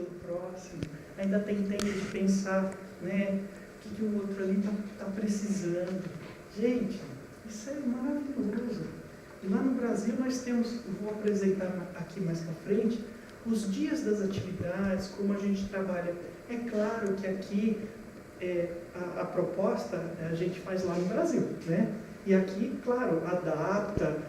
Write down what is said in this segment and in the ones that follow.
pelo próximo, ainda tem tempo de pensar, né, o que o outro ali está precisando. Gente, isso é maravilhoso. E lá no Brasil nós temos, eu vou apresentar aqui mais para frente, os dias das atividades, como a gente trabalha. É claro que aqui a proposta a gente faz lá no Brasil, né? E aqui, claro, adapta,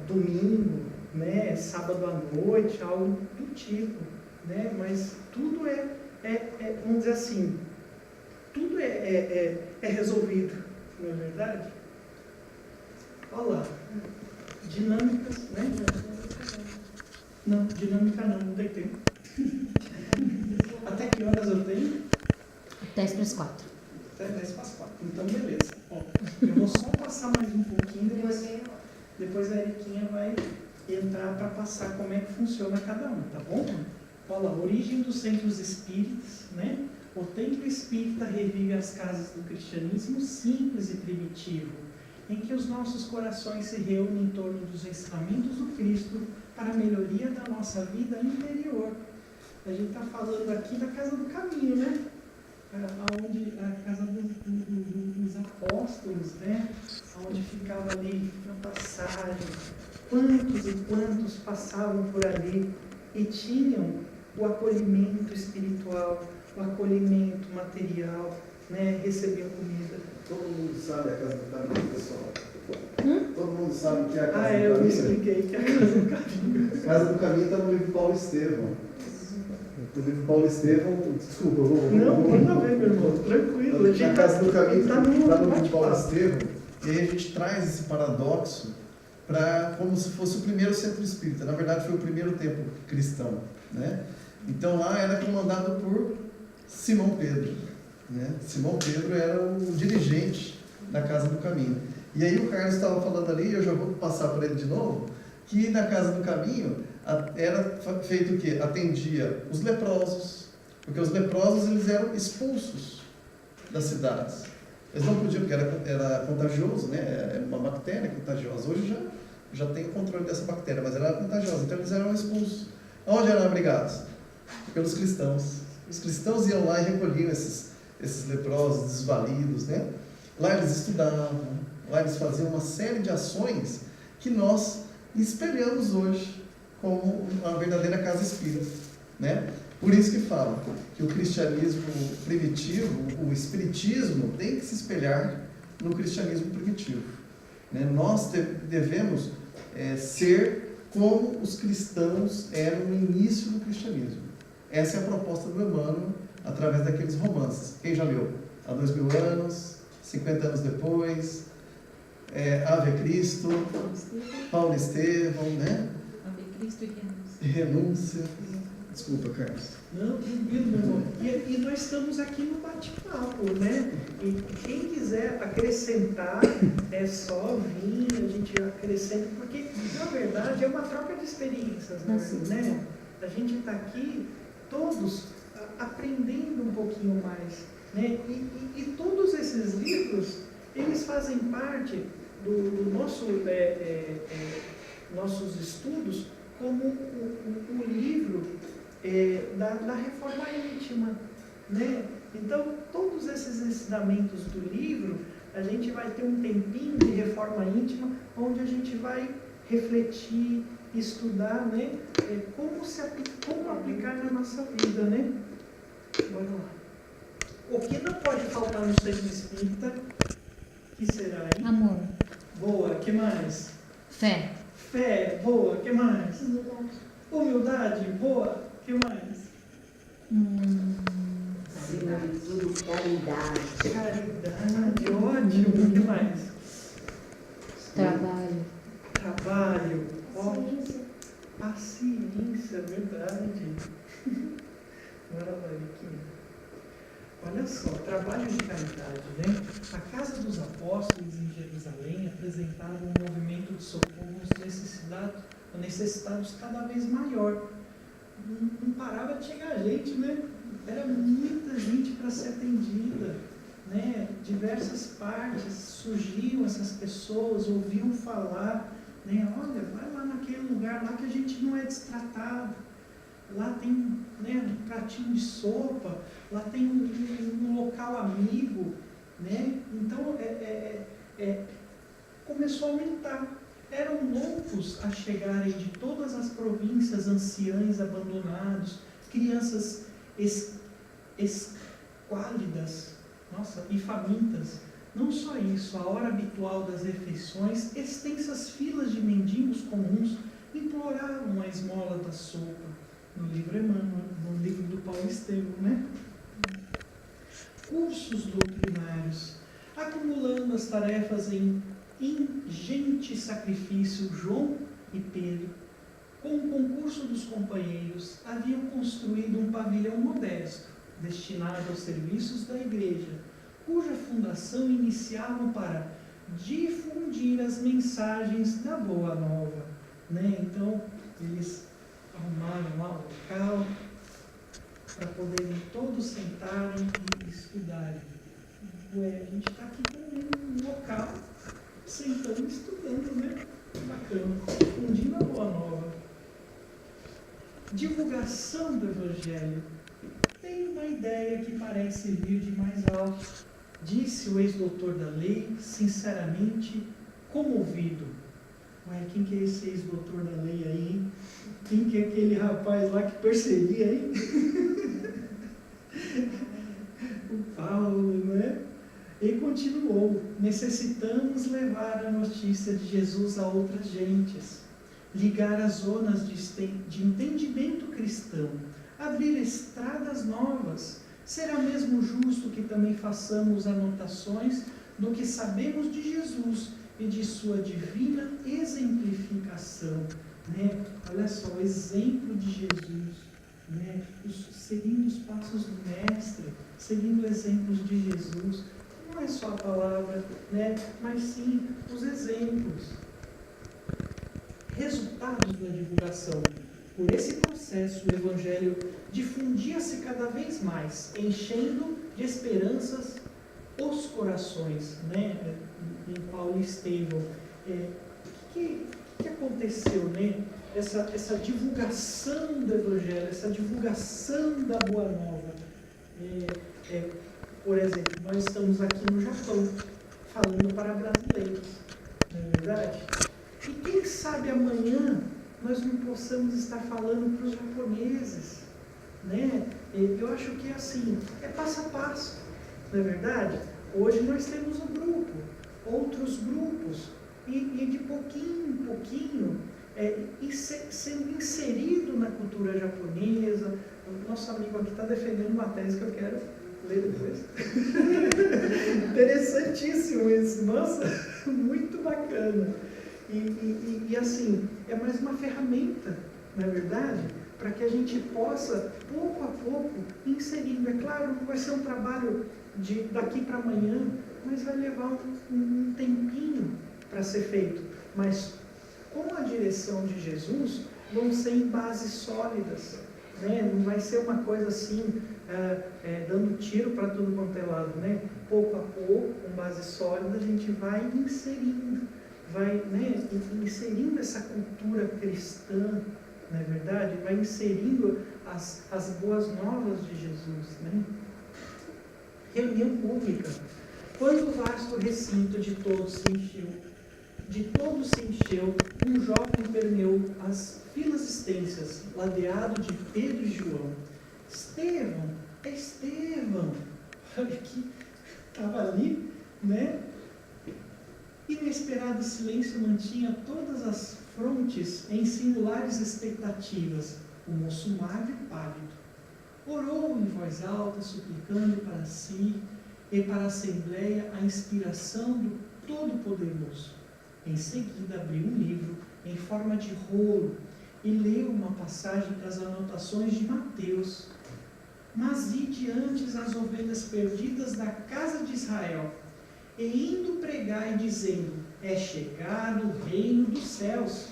domingo, né, sábado à noite, algo do tipo, né? Mas tudo vamos dizer assim, tudo é resolvido, não é verdade? Olha lá, dinâmicas, né? Não, dinâmica não tem tempo. Até que horas eu tenho? 10 para as 4. Até 10 para as 4. Então, beleza. Ó, eu vou só passar mais um pouquinho, depois a Eriquinha vai entrar para passar como é que funciona cada um, tá bom? Olha lá, origem dos centros espíritas, né? O templo espírita revive as casas do cristianismo simples e primitivo, em que os nossos corações se reúnem em torno dos ensinamentos do Cristo para a melhoria da nossa vida interior. A gente está falando aqui da Casa do Caminho, né? Onde a Casa dos Apóstolos, né? Onde ficava ali na passagem. Quantos e quantos passavam por ali e tinham o acolhimento espiritual, o acolhimento material, né? Recebiam comida. Todo mundo sabe a Casa do Caminho, pessoal? Todo mundo sabe o que é a Casa do Caminho? Eu me expliquei que é a Casa do Caminho. A Casa do Caminho está no livro Paulo Estevão. No livro Paulo Estevão, desculpa, eu vou... Não, manda ver, meu irmão, tranquilo. A Casa do Caminho está no livro Paulo bate-papo. Estevão, e aí a gente traz esse paradoxo para como se fosse o primeiro centro espírita. Na verdade, foi o primeiro templo cristão, né? Então lá era comandado por Simão Pedro, né? Simão Pedro era o dirigente da Casa do Caminho. E aí o Carlos estava falando ali, eu já vou passar para ele de novo, que na Casa do Caminho era feito o quê? Atendia os leprosos, porque os leprosos eles eram expulsos das cidades. Eles não podiam, porque era contagioso, né? É uma bactéria contagiosa. Hoje já tem o controle dessa bactéria, mas ela era contagiosa, então eles eram expulsos. Onde eram abrigados? Pelos cristãos. Os cristãos iam lá e recolhiam esses leprosos, desvalidos, né? Lá eles estudavam, lá eles faziam uma série de ações que nós espelhamos hoje como uma verdadeira casa espírita, né? Por isso que fala que o cristianismo primitivo, o espiritismo, tem que se espelhar no cristianismo primitivo, né? Nós devemos ser como os cristãos eram no início do cristianismo. Essa é a proposta do Emmanuel através daqueles romances. Quem já leu? Há 2000 anos, 50 anos depois, Ave Cristo, Paulo Estevão, né? Ave Cristo e Renúncia. Desculpa, Carlos. Não, tranquilo, meu irmão. E nós estamos aqui no bate-papo, né? E quem quiser acrescentar, é só vir, a gente acrescenta, porque, na verdade, é uma troca de experiências, né? A gente está aqui, todos, aprendendo um pouquinho mais, né? E todos esses livros, eles fazem parte do nosso, nossos estudos como o livro da reforma íntima, né? Então, todos esses ensinamentos do livro, a gente vai ter um tempinho de reforma íntima, onde a gente vai refletir, estudar, né? Como aplicar na nossa vida, né? Bora lá. O que não pode faltar no centro espírita? Que será, hein? Amor. Boa, que mais? Fé. Fé, boa, que mais? Humildade, boa, que mais? Acima de tudo, caridade. Caridade, ótimo, que mais? Trabalho. Trabalho, ótimo. Paciência, verdade. Bora lá, Viquinha. Olha só, trabalho de caridade, né? A Casa dos Apóstolos em Jerusalém apresentava um movimento de socorro aos necessitados cada vez maior. Não parava de chegar gente, né? Era muita gente para ser atendida, né? Diversas partes surgiam essas pessoas, ouviam falar, né? Olha, vai lá naquele lugar lá que a gente não é destratado. Lá tem, né, para pratinho de sopa, lá tem um local amigo, né? Então, começou a aumentar. Eram loucos a chegarem de todas as províncias, anciães abandonados, crianças esquálidas, e famintas. Não só isso, a hora habitual das refeições, extensas filas de mendigos comuns imploravam a esmola da sopa. No livro Emmanuel, no livro do Paulo Estevam, né? Cursos doutrinários, acumulando as tarefas em ingente sacrifício, João e Pedro, com o concurso dos companheiros, haviam construído um pavilhão modesto, destinado aos serviços da igreja, cuja fundação iniciavam para difundir as mensagens da Boa Nova. Né? Então, eles arrumaram lá o local para poderem todos sentarem e estudarem. A gente está aqui também no local, sentando e estudando, né? Bacana. Difundindo a Boa Nova. Divulgação do Evangelho. Tem uma ideia que parece vir de mais alto, disse o ex-doutor da lei, sinceramente comovido. Ué, quem que é esse ex-doutor da lei aí, hein? Quem que é aquele rapaz lá que perseguia, hein? O Paulo, né? E continuou: necessitamos levar a notícia de Jesus a outras gentes, ligar as zonas de entendimento cristão, abrir estradas novas. Será mesmo justo que também façamos anotações do que sabemos de Jesus e de sua divina exemplificação. Né? Olha só, o exemplo de Jesus, né? Seguindo os passos do Mestre, seguindo exemplos de Jesus. Não é só a palavra, né? Mas sim os exemplos. Resultados da divulgação. Por esse processo, o Evangelho difundia-se cada vez mais, enchendo de esperanças os corações, né? Em Paulo e Estevão. O que aconteceu, né? Essa divulgação do Evangelho, essa divulgação da Boa Nova. Por exemplo, nós estamos aqui no Japão, falando para brasileiros, não é verdade? E quem sabe amanhã nós não possamos estar falando para os japoneses, né? Eu acho que é assim, é passo a passo, não é verdade? Hoje nós temos um grupo, outros grupos, e de pouquinho em pouquinho, sendo inserido na cultura japonesa. O nosso amigo aqui está defendendo uma tese que eu quero ler depois. Interessantíssimo isso, nossa, muito bacana. E assim, é mais uma ferramenta, não é verdade? Para que a gente possa, pouco a pouco, inserindo. É claro, não vai ser um trabalho daqui para amanhã, mas vai levar um tempinho para ser feito. Mas, com a direção de Jesus, vão ser em bases sólidas. Né? Não vai ser uma coisa assim, dando tiro para tudo quanto é lado. Né? Pouco a pouco, com base sólida, a gente vai inserindo. Vai, né, inserindo essa cultura cristã, não é verdade? Vai inserindo as boas novas de Jesus. Né? Reunião pública. Quando o vasto recinto de todos se encheu, um jovem permeou as filas extensas, ladeado de Pedro e João. Estevão, olha que estava ali, né? Inesperado silêncio mantinha todas as frontes em singulares expectativas. O moço magro e pálido orou em voz alta, suplicando para si e para a Assembleia a inspiração do Todo-Poderoso. Em seguida abriu um livro em forma de rolo e leu uma passagem das anotações de Mateus. Mas ide antes as ovelhas perdidas da casa de Israel, e indo pregar e dizendo: é chegado o reino dos céus.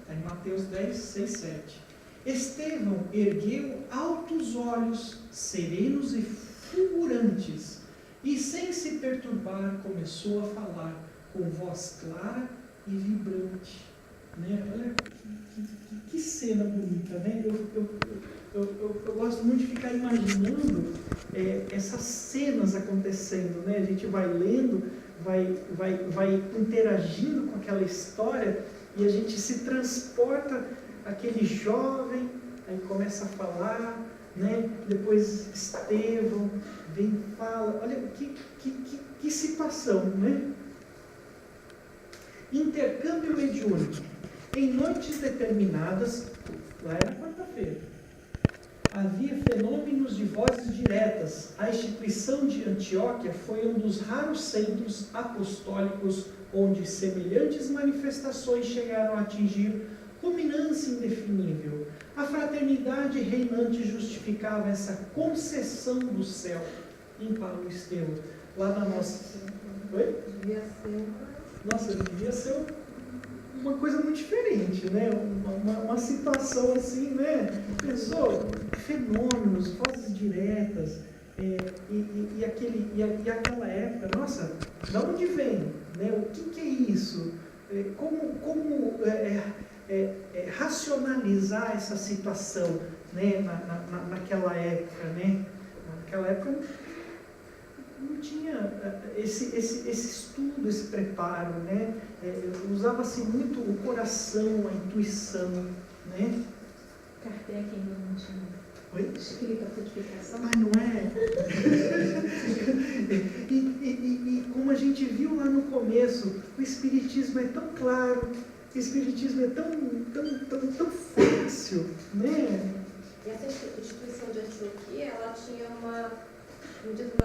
Está em Mateus 10, 6, 7. Estevão ergueu altos olhos, serenos e fulgurantes, e sem se perturbar começou a falar com voz clara e vibrante. Né? Olha que cena bonita, né? Eu gosto muito de ficar imaginando essas cenas acontecendo, né? A gente vai lendo, vai interagindo com aquela história e a gente se transporta aquele jovem, aí começa a falar, né? Depois Estevão vem e fala, olha que situação, né? Intercâmbio mediúnico. Em noites determinadas, lá era quarta-feira, havia fenômenos de vozes diretas. A instituição de Antioquia foi um dos raros centros apostólicos onde semelhantes manifestações chegaram a atingir culminância indefinível. A fraternidade reinante justificava essa concessão do céu em Paulo e Estevão. Lá na nossa... Oi? Nossa, devia ser uma coisa muito diferente, né? Uma situação assim, né? Pensou, fenômenos, vozes diretas, e aquela época, nossa, de onde vem? Né? O que é isso? Como racionalizar essa situação, né? Naquela época, né? Naquela época não tinha esse estudo, esse preparo, né? Usava-se muito o coração, a intuição, né? Kardec ainda não tinha escrito a codificação. Mas não é? e como a gente viu lá no começo, o Espiritismo é tão claro, o Espiritismo é tão fácil, né? E essa instituição de Antioquia, ela tinha uma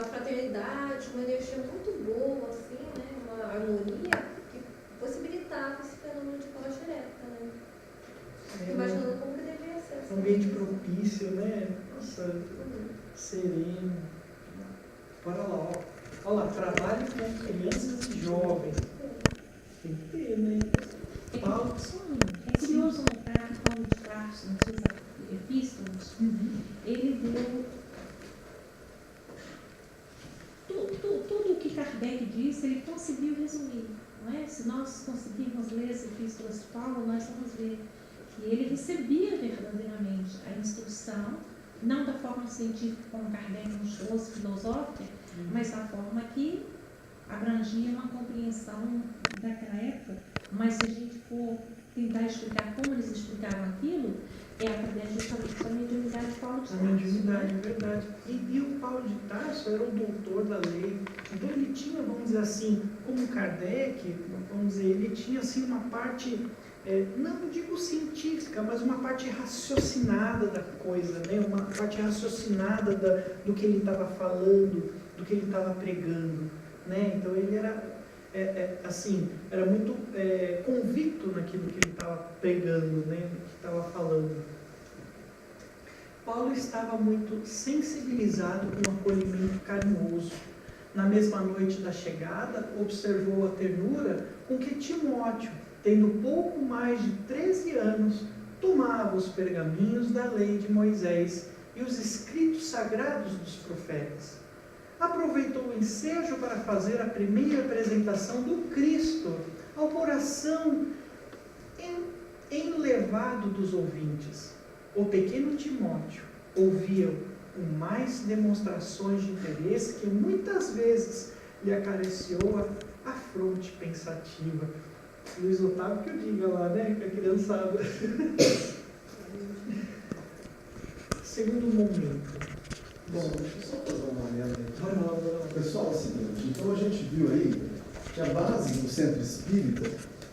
fraternidade, uma energia muito boa, assim, né? Uma harmonia que possibilitava esse fenômeno de voz direta, né? Imaginando como que deveria ser. Um ambiente propício, né? Nossa, sereno. Bora lá, ó. Olha lá, trabalho com crianças e jovens. Tem que ter, né? Paulo. É curioso notar que Paulo de Tarso, nas suas epístolas, ele deu tudo o que Kardec disse, ele conseguiu resumir. Não é? Se nós conseguirmos ler as epístolas de Paulo, nós vamos ver que ele recebia verdadeiramente a instrução, não da forma científica como Kardec nos trouxe, filosófica, mas da forma que abrangia uma compreensão daquela época. Mas se a gente for tentar explicar como eles explicavam aquilo, é através justamente da mediunidade de Paulo de Tarso. A mediunidade, é verdade. E o Paulo de Tarso era o doutor da lei. Então ele tinha, vamos dizer assim, como Kardec, vamos dizer, ele tinha assim uma parte, não digo científica, mas uma parte raciocinada da coisa, né? Uma parte raciocinada do que ele estava falando, do que ele estava pregando, né? Então ele era assim, era muito convicto naquilo que ele estava pregando, né? No que estava falando. Paulo estava muito sensibilizado com o acolhimento carinhoso. Na mesma noite da chegada, observou a ternura com que Timóteo, tendo pouco mais de 13 anos, tomava os pergaminhos da lei de Moisés e os escritos sagrados dos profetas. Aproveitou o ensejo para fazer a primeira apresentação do Cristo ao coração enlevado dos ouvintes. O pequeno Timóteo ouvia com mais demonstrações de interesse que muitas vezes lhe acariciou a fronte pensativa. Luiz Otávio que eu diga lá, né, com a criançada. Segundo momento. Bom, deixa eu só fazer uma olhada aí. Pessoal, é o seguinte, então a gente viu aí que a base do centro espírita,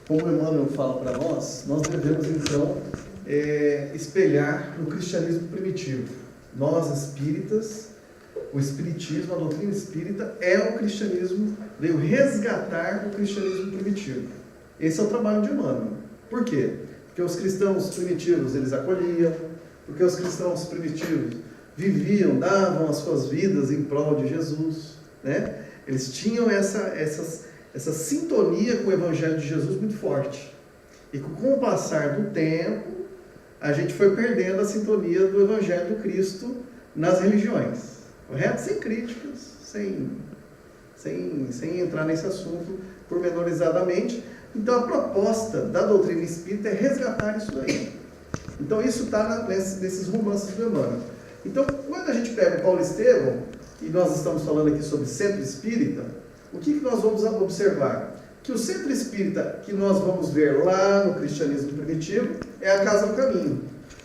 como o Emmanuel fala para nós devemos então espelhar no cristianismo primitivo. Nós espíritas, o espiritismo, a doutrina espírita é o cristianismo, veio resgatar o cristianismo primitivo. Esse é o trabalho de Emmanuel. Por quê? Porque os cristãos primitivos eles acolhiam, porque os cristãos primitivos viviam, davam as suas vidas em prol de Jesus, né? Eles tinham essa sintonia com o Evangelho de Jesus muito forte. E com o passar do tempo, a gente foi perdendo a sintonia do Evangelho do Cristo nas religiões. Correto? Sem críticas, sem entrar nesse assunto pormenorizadamente, Então, a proposta da doutrina espírita é resgatar isso daí. Então, isso está nesses romances do Emmanuel. Então, quando a gente pega o Paulo Estevão, e nós estamos falando aqui sobre centro espírita, o que nós vamos observar? Que o centro espírita que nós vamos ver lá no cristianismo primitivo é a Casa do Caminho.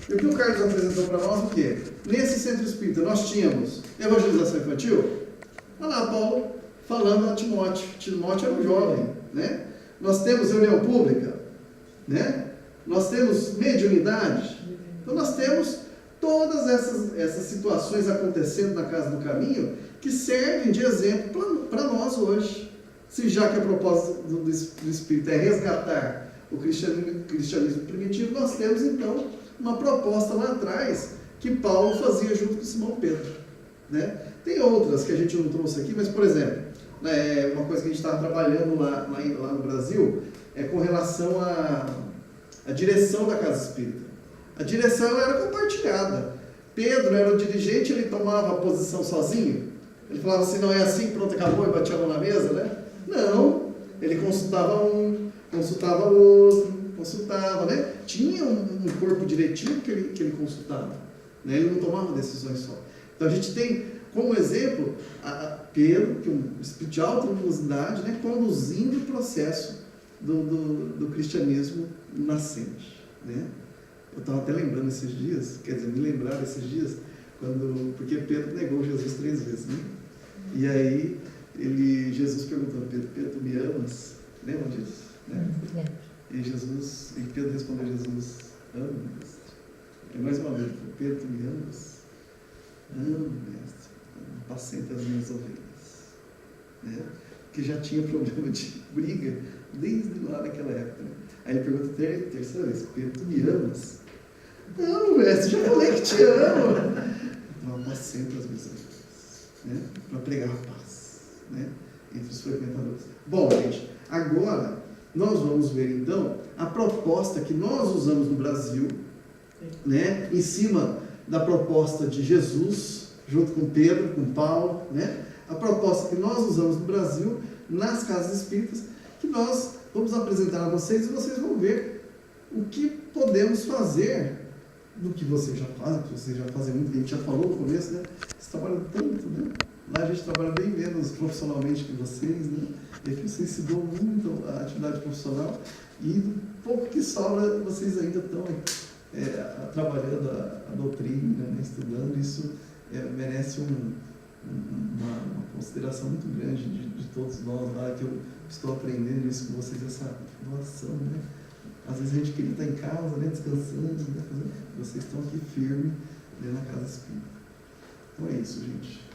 E o que o Carlos apresentou para nós, o quê? Nesse centro espírita nós tínhamos evangelização infantil. Olha lá, Paulo falando a Timóteo. Timóteo era um jovem, né? Nós temos reunião pública, né? Nós temos mediunidade. Então nós temos todas essas situações acontecendo na Casa do Caminho que servem de exemplo para nós hoje. Se já que a proposta do Espírito é resgatar o cristianismo primitivo, nós temos então uma proposta lá atrás que Paulo fazia junto com Simão Pedro, né? Tem outras que a gente não trouxe aqui, mas, por exemplo, uma coisa que a gente estava trabalhando lá no Brasil é com relação à direção da Casa Espírita. A direção ela era compartilhada. Pedro era o dirigente, ele tomava a posição sozinho. Ele falava assim, não é assim, pronto, acabou, e batia a mão na mesa, né? Não, ele consultava um, consultava outro, consultava, né? Tinha um corpo diretivo que ele consultava, né? Ele não tomava decisões só. Então a gente tem como exemplo a Pedro, que é um espírito de alta luminosidade, né? Conduzindo o processo do cristianismo nascente, né? Eu estava até lembrando esses dias, quer dizer, me lembraram esses dias, porque Pedro negou Jesus 3 vezes, né? E aí Jesus perguntou a Pedro, Pedro, tu me amas? Lembra disso? Né? E Pedro respondeu a Jesus, amo, mestre. E mais uma vez, Pedro, tu me amas? Amo, mestre. Apacenta as minhas ovelhas. Né? Porque já tinha problema de briga desde lá naquela época. Né? Aí ele pergunta terceira vez, Pedro, tu me amas? Amo, mestre, já falei que te amo. Então apacenta as minhas ovelhas. Né? Para pregar a paz, né? Entre os frequentadores. Bom, gente, agora nós vamos ver então a proposta que nós usamos no Brasil, né? Em cima da proposta de Jesus, junto com Pedro, com Paulo, né? A proposta que nós usamos no Brasil, nas casas espíritas, que nós vamos apresentar a vocês e vocês vão ver o que podemos fazer do que vocês já fazem, que vocês já fazem muito, que a gente já falou no começo, né? Vocês trabalham tanto, né? Lá a gente trabalha bem menos profissionalmente que vocês, né? E aqui vocês se dão muito a atividade profissional e do pouco que sobra, vocês ainda estão trabalhando a doutrina, né? Estudando. Isso merece uma consideração muito grande de todos nós lá, que eu estou aprendendo isso com vocês, essa doação, né? Às vezes a gente queria estar em casa, né? Descansando, né? Vocês estão aqui firmes, né? Na casa espírita. Então é isso, gente.